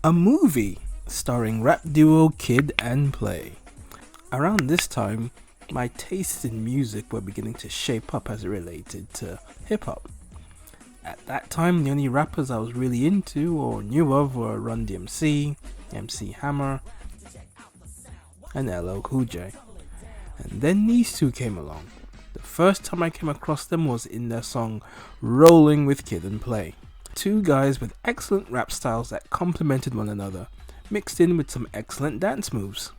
A movie starring rap duo Kid and Play. Around this time, my tastes in music were beginning to shape up as it related to hip hop. At that time, the only rappers I was really into or knew of were Run DMC, MC Hammer, and LL Cool J. And then these two came along. The first time I came across them was in their song Rolling with Kid and Play. Two guys with excellent rap styles that complemented one another, mixed in with some excellent dance moves.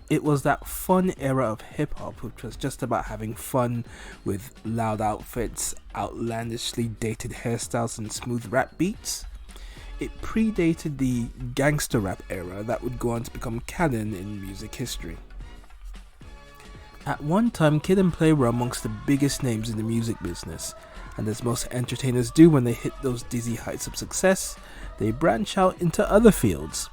It was that fun era of hip hop, which was just about having fun with loud outfits, outlandishly dated hairstyles, and smooth rap beats. It predated the gangster rap era that would go on to become canon in music history. At one time, Kid and Play were amongst the biggest names in the music business, and as most entertainers do when they hit those dizzy heights of success, they branch out into other fields.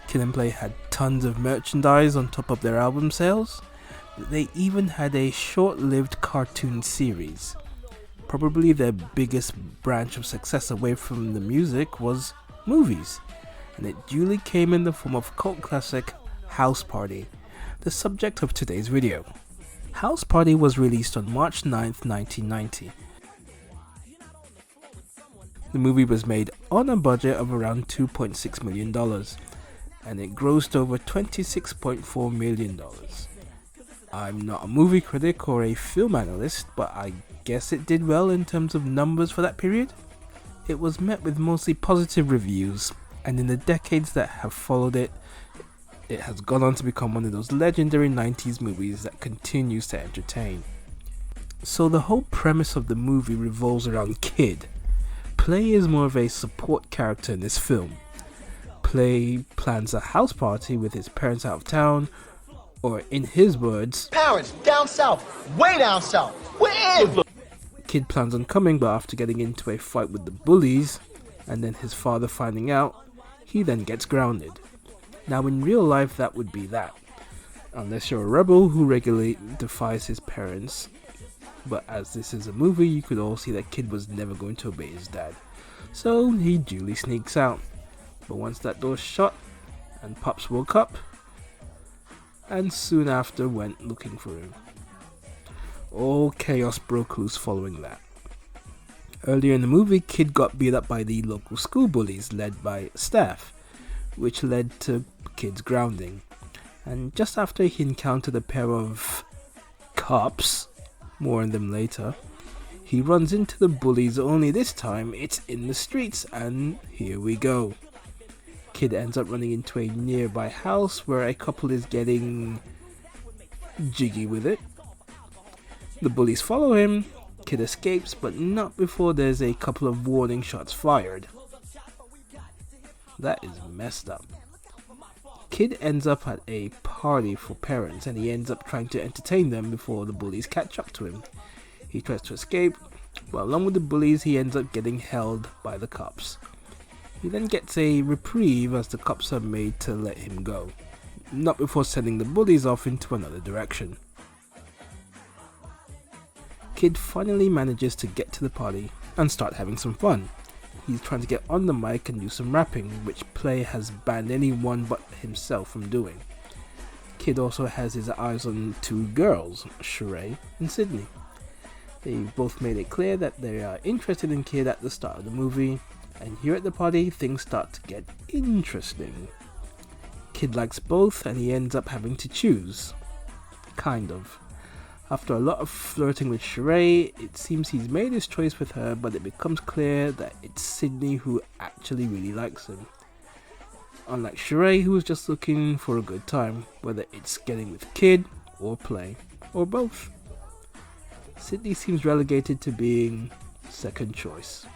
Kid and Play had tons of merchandise on top of their album sales. They even had a short-lived cartoon series. Probably their biggest branch of success away from the music was movies, and it duly came in the form of cult classic House Party, the subject of today's video. House Party was released on March 9th, 1990. The movie was made on a budget of around $2.6 million, and it grossed over $26.4 million. I'm not a movie critic or a film analyst, but I guess it did well in terms of numbers for that period. It was met with mostly positive reviews, and in the decades that have followed it, it has gone on to become one of those legendary 90s movies that continues to entertain. So the whole premise of the movie revolves around Kid. Play is more of a support character in this film. Play plans a house party with his parents out of town, or in his words, parents down south, way down south, we're in! Kid plans on coming, but after getting into a fight with the bullies, and then his father finding out, he then gets grounded. Now in real life that would be that, unless you're a rebel who regularly defies his parents. But as this is a movie, you could all see that Kid was never going to obey his dad, so he duly sneaks out. But once that door's shut, and Pops woke up, and soon after went looking for him. All chaos broke loose following that. Earlier in the movie, Kid got beat up by the local school bullies led by Staff, which led to Kid's grounding. And just after he encountered a pair of cops, more on them later, he runs into the bullies, only this time it's in the streets, and here we go. Kid ends up running into a nearby house where a couple is getting jiggy with it. The bullies follow him, Kid escapes, but not before there's a couple of warning shots fired. That is messed up. Kid ends up at a party for parents, and he ends up trying to entertain them before the bullies catch up to him. He tries to escape, but along with the bullies he ends up getting held by the cops. He then gets a reprieve as the cops are made to let him go, not before sending the bullies off into another direction. Kid finally manages to get to the party and start having some fun. He's trying to get on the mic and do some rapping, which Play has banned anyone but himself from doing. Kid also has his eyes on two girls, Sheree and Sydney. They've both made it clear that they are interested in Kid at the start of the movie, and here at the party things start to get interesting. Kid likes both, and he ends up having to choose. Kind of. After a lot of flirting with Sheree, it seems he's made his choice with her, but it becomes clear that it's Sydney who actually really likes him. Unlike Sheree, who was just looking for a good time, whether it's getting with Kid, or Play, or both. Sydney seems relegated to being second choice.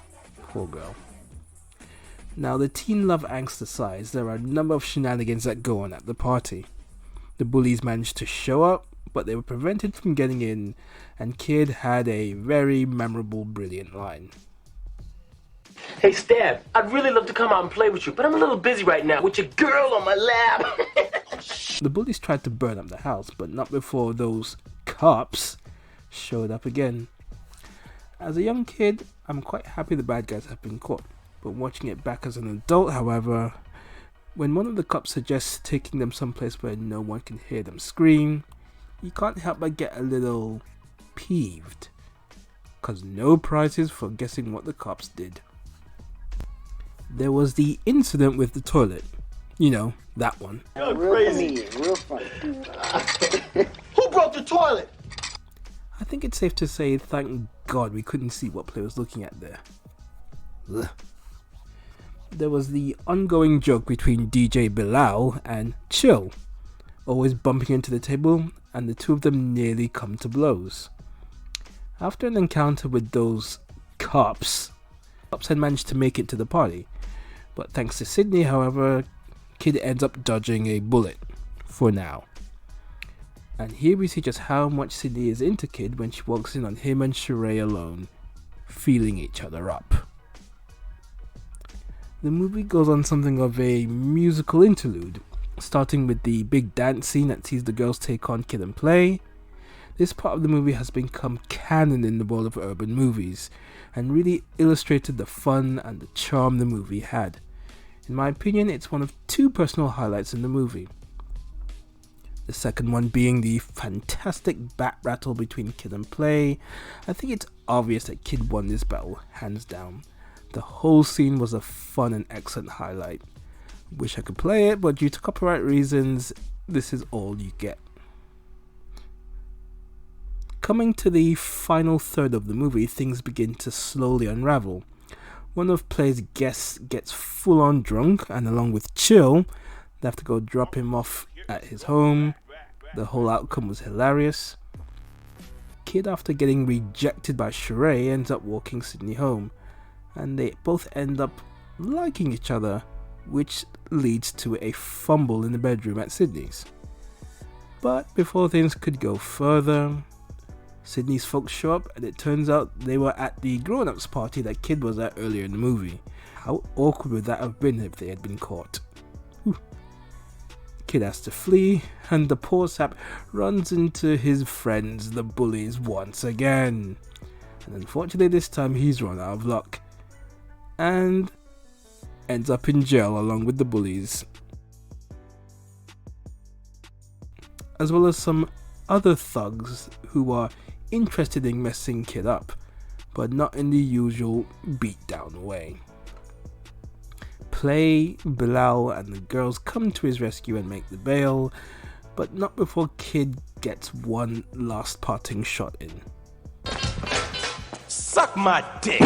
Poor girl. Now, the teen love angst aside, there are a number of shenanigans that go on at the party. The bullies managed to show up, but they were prevented from getting in, and Kid had a very memorable, brilliant line. Hey, Stab, I'd really love to come out and play with you, but I'm a little busy right now with your girl on my lap. The bullies tried to burn up the house, but not before those cops showed up again. As a young kid, I'm quite happy the bad guys have been caught. But watching it back as an adult, however, when one of the cops suggests taking them someplace where no one can hear them scream, you can't help but get a little peeved. Cause no prizes for guessing what the cops did. There was the incident with the toilet. You know, that one. You're crazy. Real funny. Who broke the toilet? I think it's safe to say, thank God we couldn't see what Play was looking at there. Ugh. There was the ongoing joke between DJ Bilal and Chill, always bumping into the table, and the two of them nearly come to blows. After an encounter with those cops had managed to make it to the party, but thanks to Sydney, however, Kid ends up dodging a bullet, for now. And here we see just how much Sydney is into Kid when she walks in on him and Sheree alone, feeling each other up. The movie goes on something of a musical interlude, starting with the big dance scene that sees the girls take on Kid and Play. This part of the movie has become canon in the world of urban movies, and really illustrated the fun and the charm the movie had. In my opinion, it's one of two personal highlights in the movie. The second one being the fantastic bat rattle between Kid and Play. I think it's obvious that Kid won this battle, hands down. The whole scene was a fun and excellent highlight. Wish I could play it, but due to copyright reasons, this is all you get. Coming to the final third of the movie, things begin to slowly unravel. One of Play's guests gets full on drunk, and along with Chill, they have to go drop him off at his home. The whole outcome was hilarious. Kid, after getting rejected by Sheree, ends up walking Sydney home, and they both end up liking each other, which leads to a fumble in the bedroom at Sydney's. But before things could go further, Sydney's folks show up, and it turns out they were at the grown-ups party that Kid was at earlier in the movie. How awkward would that have been if they had been caught? Whew. Kid has to flee, and the poor sap runs into his friends, the bullies, once again. And unfortunately this time he's run out of luck, and ends up in jail along with the bullies, as well as some other thugs who are interested in messing Kid up, but not in the usual beatdown way. Play, Bilal and the girls come to his rescue and make the bail, but not before Kid gets one last parting shot in. Suck my dick!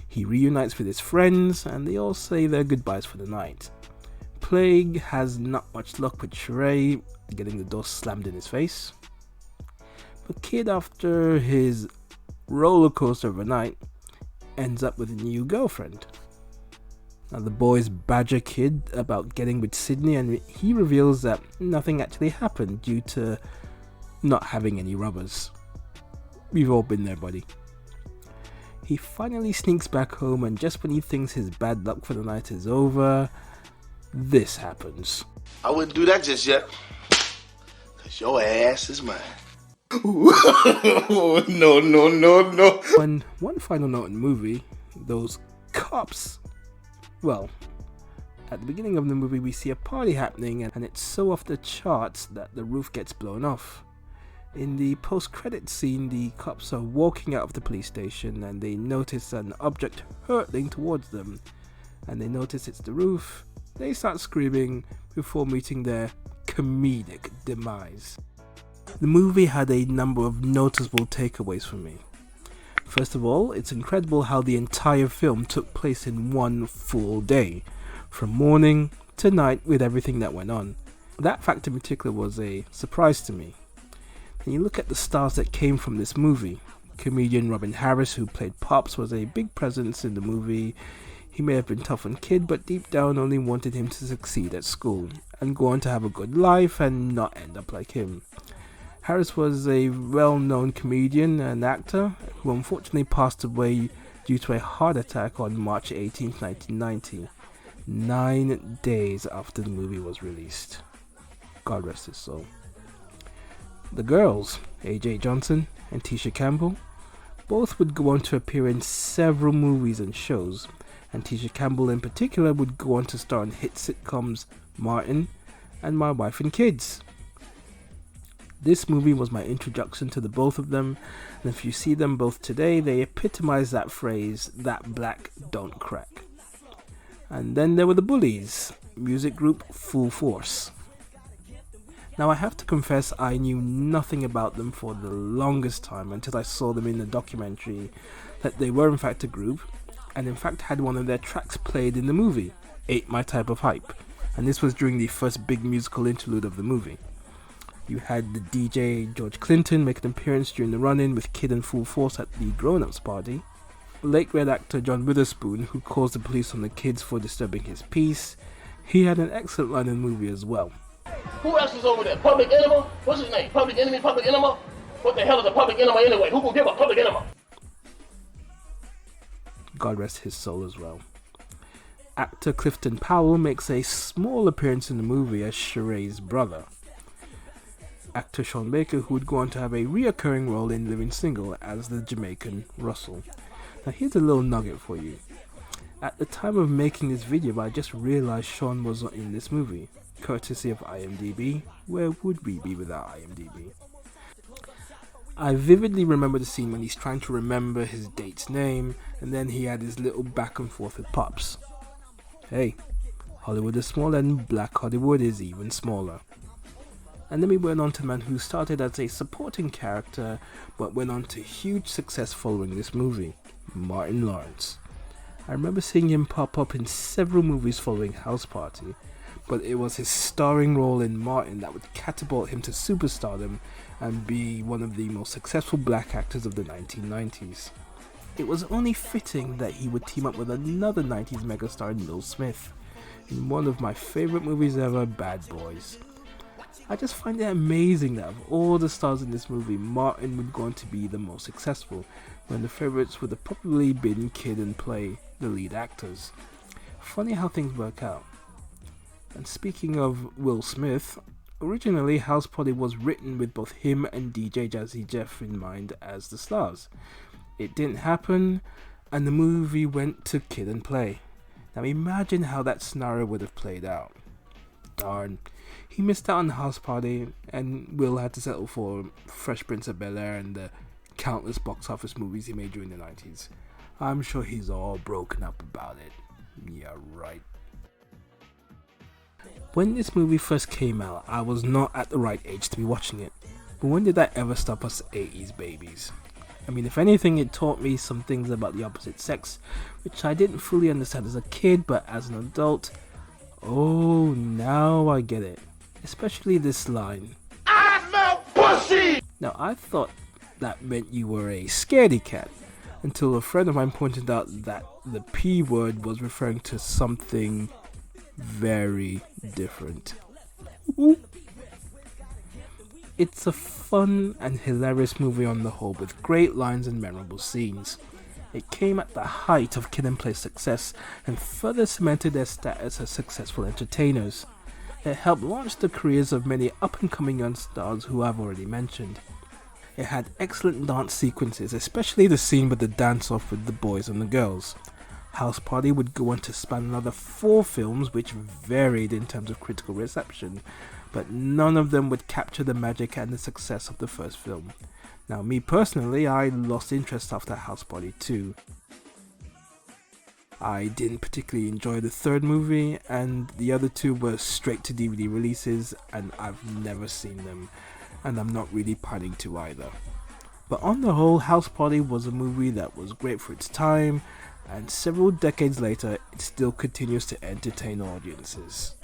He reunites with his friends, and they all say their goodbyes for the night. Plague has not much luck with Sheree, getting the door slammed in his face. But Kid, after his roller coaster of a night, ends up with a new girlfriend. Now the boys badger Kid about getting with Sydney, and he reveals that nothing actually happened due to not having any rubbers. We've all been there, buddy. He finally sneaks back home, and just when he thinks his bad luck for the night is over, this happens. I wouldn't do that just yet, cause your ass is mine. No. On one final note in the movie, those cops. Well, at the beginning of the movie we see a party happening, and it's so off the charts that the roof gets blown off. In the post-credit scene, the cops are walking out of the police station, and they notice an object hurtling towards them, and they notice it's the roof. They start screaming before meeting their comedic demise. The movie had a number of noticeable takeaways for me. First of all, it's incredible how the entire film took place in one full day, from morning to night with everything that went on. That fact in particular was a surprise to me. And you look at the stars that came from this movie. Comedian Robin Harris, who played Pops, was a big presence in the movie. He may have been tough on Kid, but deep down only wanted him to succeed at school and go on to have a good life and not end up like him. Harris was a well-known comedian and actor who unfortunately passed away due to a heart attack on March 18, 1990, 9 days after the movie was released. God rest his soul. The girls, AJ Johnson and Tisha Campbell, Both would go on to appear in several movies and shows, and Tisha Campbell in particular would go on to star in hit sitcoms Martin and My Wife and Kids. This movie was my introduction to the both of them, and if you see them both today, they epitomize that phrase, that black don't crack. And then there were the Bullies, music group Full Force. Now I have to confess I knew nothing about them for the longest time until I saw them in the documentary that they were in fact a group, and in fact had one of their tracks played in the movie, Ain't My Type of Hype, and this was during the first big musical interlude of the movie. You had the DJ George Clinton make an appearance during the run-in with Kid and Full Force at the grown-ups party. Lake Red actor John Witherspoon, who calls the police on the kids for disturbing his peace, he had an excellent line in the movie as well. Who else is over there? Public Enema? What's his name? Public Enemy? Public Enema? What the hell is a Public Enema anyway? Who will give a Public Enema? God rest his soul as well. Actor Clifton Powell makes a small appearance in the movie as Sheree's brother. Actor Sean Baker, who would go on to have a reoccurring role in Living Single as the Jamaican Russell. Now here's a little nugget for you. At the time of making this video, I just realized Sean was not in this movie, courtesy of IMDb. Where would we be without IMDb? I vividly remember the scene when he's trying to remember his date's name, and then he had his little back and forth with Pops. Hey, Hollywood is small and Black Hollywood is even smaller. And then we went on to the man who started as a supporting character but went on to huge success following this movie, Martin Lawrence. I remember seeing him pop up in several movies following House Party, but it was his starring role in Martin that would catapult him to superstardom and be one of the most successful black actors of the 1990s. It was only fitting that he would team up with another 90s megastar in Will Smith in one of my favorite movies ever, Bad Boys. I just find it amazing that of all the stars in this movie, Martin would go on to be the most successful, when the favourites would have probably been Kid and Play, the lead actors. Funny how things work out. And speaking of Will Smith, originally House Party was written with both him and DJ Jazzy Jeff in mind as the stars. It didn't happen, and the movie went to Kid and Play. Now imagine how that scenario would have played out. Darn. He missed out on House Party, and Will had to settle for Fresh Prince of Bel-Air and the countless box office movies he made during the 90s. I'm sure he's all broken up about it. Yeah, right. When this movie first came out, I was not at the right age to be watching it. But when did that ever stop us 80s babies? I mean, if anything, it taught me some things about the opposite sex, which I didn't fully understand as a kid, but as an adult, oh, now I get it. Especially this line. I smell pussy! Now, I thought that meant you were a scaredy cat, until a friend of mine pointed out that the P word was referring to something very different. Ooh. It's a fun and hilarious movie on the whole, with great lines and memorable scenes. It came at the height of Kid and Play's success and further cemented their status as successful entertainers. It helped launch the careers of many up-and-coming young stars who I've already mentioned. It had excellent dance sequences, especially the scene with the dance-off with the boys and the girls. House Party would go on to span another 4 films which varied in terms of critical reception, but none of them would capture the magic and the success of the first film. Now, me personally, I lost interest after House Party 2. I didn't particularly enjoy the third movie, and the other 2 were straight to DVD releases, and I've never seen them, and I'm not really planning to either. But on the whole, House Party was a movie that was great for its time, and several decades later, it still continues to entertain audiences.